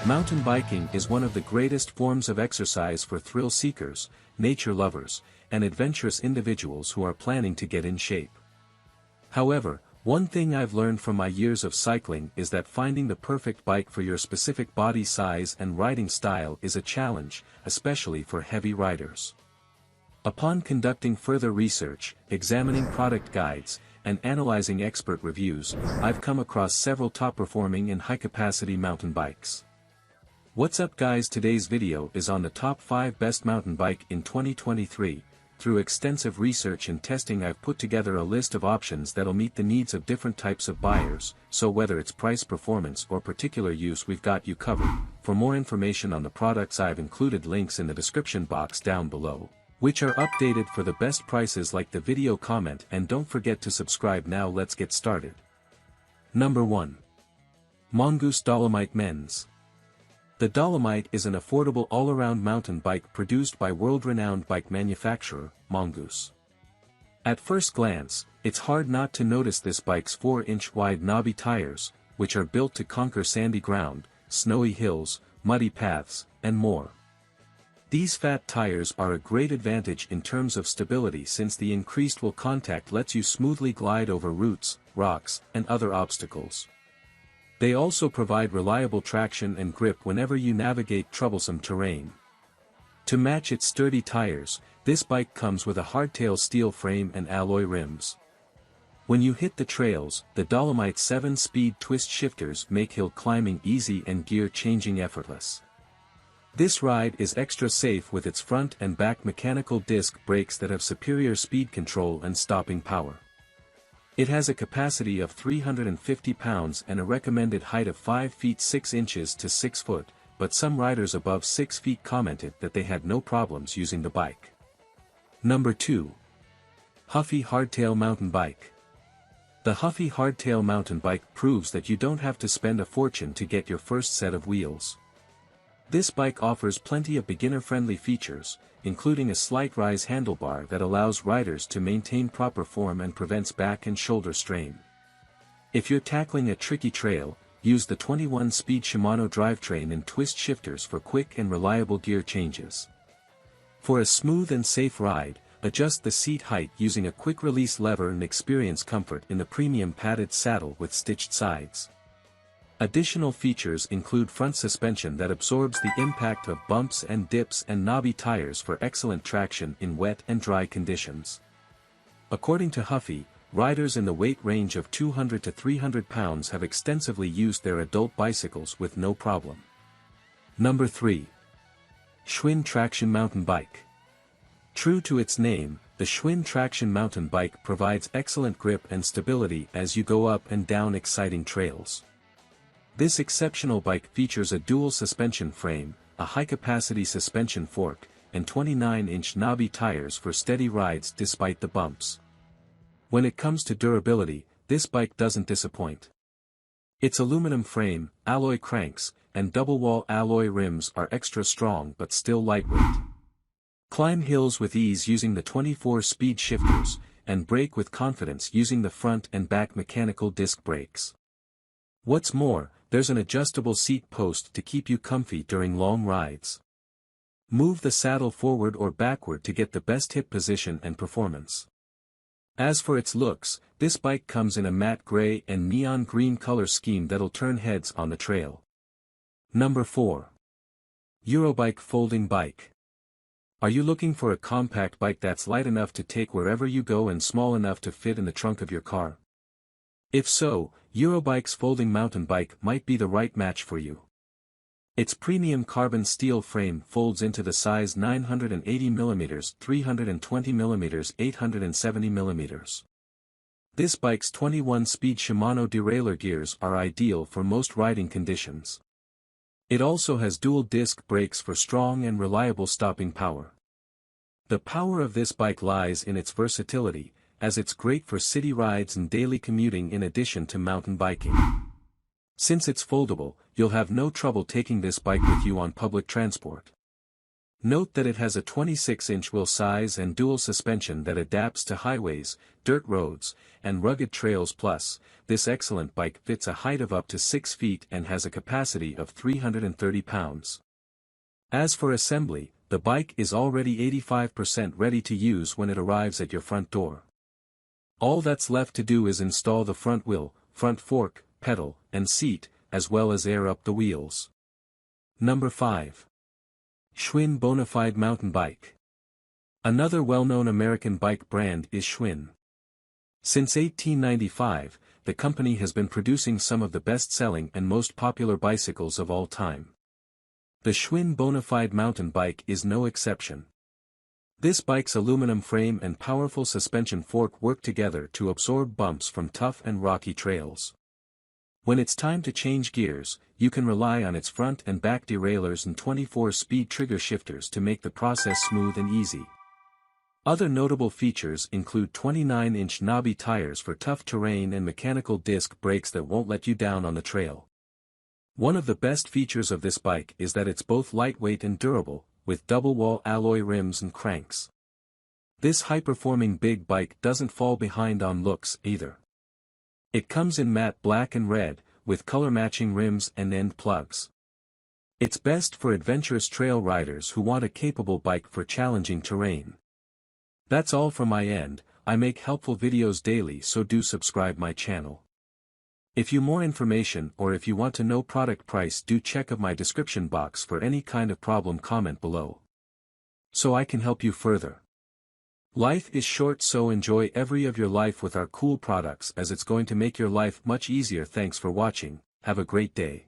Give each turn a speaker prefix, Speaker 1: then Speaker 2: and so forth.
Speaker 1: Mountain biking is one of the greatest forms of exercise for thrill seekers, nature lovers, and adventurous individuals who are planning to get in shape. However, one thing I've learned from my years of cycling is that finding the perfect bike for your specific body size and riding style is a challenge, especially for heavy riders. Upon conducting further research, examining product guides, and analyzing expert reviews, I've come across several top-performing and high-capacity mountain bikes. What's up guys, today's video is on the top 5 best mountain bike in 2023. Through extensive research and testing I've put together a list of options that'll meet the needs of different types of buyers, so whether it's price, performance or particular use, we've got you covered. For more information on the products, I've included links in the description box down below, which are updated for the best prices. Like the video, comment, and don't forget to subscribe. Now let's get started. Number 1. Mongoose Dolomite Men's. The Dolomite is an affordable all-around mountain bike produced by world-renowned bike manufacturer, Mongoose. At first glance, it's hard not to notice this bike's 4-inch wide knobby tires, which are built to conquer sandy ground, snowy hills, muddy paths, and more. These fat tires are a great advantage in terms of stability, since the increased wheel contact lets you smoothly glide over roots, rocks, and other obstacles. They also provide reliable traction and grip whenever you navigate troublesome terrain. To match its sturdy tires, this bike comes with a hardtail steel frame and alloy rims. When you hit the trails, the Dolomite's 7-speed twist shifters make hill climbing easy and gear changing effortless. This ride is extra safe with its front and back mechanical disc brakes that have superior speed control and stopping power. It has a capacity of 350 pounds and a recommended height of 5 feet 6 inches to 6 foot, but some riders above 6 feet commented that they had no problems using the bike. Number 2. Huffy Hardtail Mountain Bike. The Huffy Hardtail mountain bike proves that you don't have to spend a fortune to get your first set of wheels. This bike offers plenty of beginner-friendly features, including a slight rise handlebar that allows riders to maintain proper form and prevents back and shoulder strain. If you're tackling a tricky trail, use the 21-speed Shimano drivetrain and twist shifters for quick and reliable gear changes. For a smooth and safe ride, adjust the seat height using a quick-release lever and experience comfort in the premium padded saddle with stitched sides. Additional features include front suspension that absorbs the impact of bumps and dips and knobby tires for excellent traction in wet and dry conditions. According to Huffy, riders in the weight range of 200 to 300 pounds have extensively used their adult bicycles with no problem. Number 3. Schwinn Traction Mountain Bike. True to its name, the Schwinn Traction mountain bike provides excellent grip and stability as you go up and down exciting trails. This exceptional bike features a dual suspension frame, a high-capacity suspension fork, and 29-inch knobby tires for steady rides despite the bumps. When it comes to durability, this bike doesn't disappoint. Its aluminum frame, alloy cranks, and double-wall alloy rims are extra strong but still lightweight. Climb hills with ease using the 24-speed shifters, and brake with confidence using the front and back mechanical disc brakes. What's more, there's an adjustable seat post to keep you comfy during long rides. Move the saddle forward or backward to get the best hip position and performance. As for its looks, this bike comes in a matte gray and neon green color scheme that'll turn heads on the trail. Number 4. Eurobike Folding Bike. Are you looking for a compact bike that's light enough to take wherever you go and small enough to fit in the trunk of your car? If so, Eurobike's folding mountain bike might be the right match for you. Its premium carbon steel frame folds into the size 980mm, 320mm, 870mm. This bike's 21-speed Shimano derailleur gears are ideal for most riding conditions. It also has dual disc brakes for strong and reliable stopping power. The power of this bike lies in its versatility, as it's great for city rides and daily commuting in addition to mountain biking. Since it's foldable, you'll have no trouble taking this bike with you on public transport. Note that it has a 26-inch wheel size and dual suspension that adapts to highways, dirt roads, and rugged trails. Plus, this excellent bike fits a height of up to 6 feet and has a capacity of 330 pounds. As for assembly, the bike is already 85% ready to use when it arrives at your front door. All that's left to do is install the front wheel, front fork, pedal, and seat, as well as air up the wheels. Number 5. Schwinn Bonafide Mountain Bike. Another well-known American bike brand is Schwinn. Since 1895, the company has been producing some of the best-selling and most popular bicycles of all time. The Schwinn Bonafide mountain bike is no exception. This bike's aluminum frame and powerful suspension fork work together to absorb bumps from tough and rocky trails. When it's time to change gears, you can rely on its front and back derailleurs and 24-speed trigger shifters to make the process smooth and easy. Other notable features include 29-inch knobby tires for tough terrain and mechanical disc brakes that won't let you down on the trail. One of the best features of this bike is that it's both lightweight and durable, with double-wall alloy rims and cranks. This high-performing big bike doesn't fall behind on looks either. It comes in matte black and red, with color-matching rims and end plugs. It's best for adventurous trail riders who want a capable bike for challenging terrain. That's all from my end. I make helpful videos daily, so do subscribe my channel. If you more information or if you want to know product price, do check out my description box. For any kind of problem, comment below, so I can help you further. Life is short, so enjoy every of your life with our cool products, as it's going to make your life much easier. Thanks for watching. Have a great day.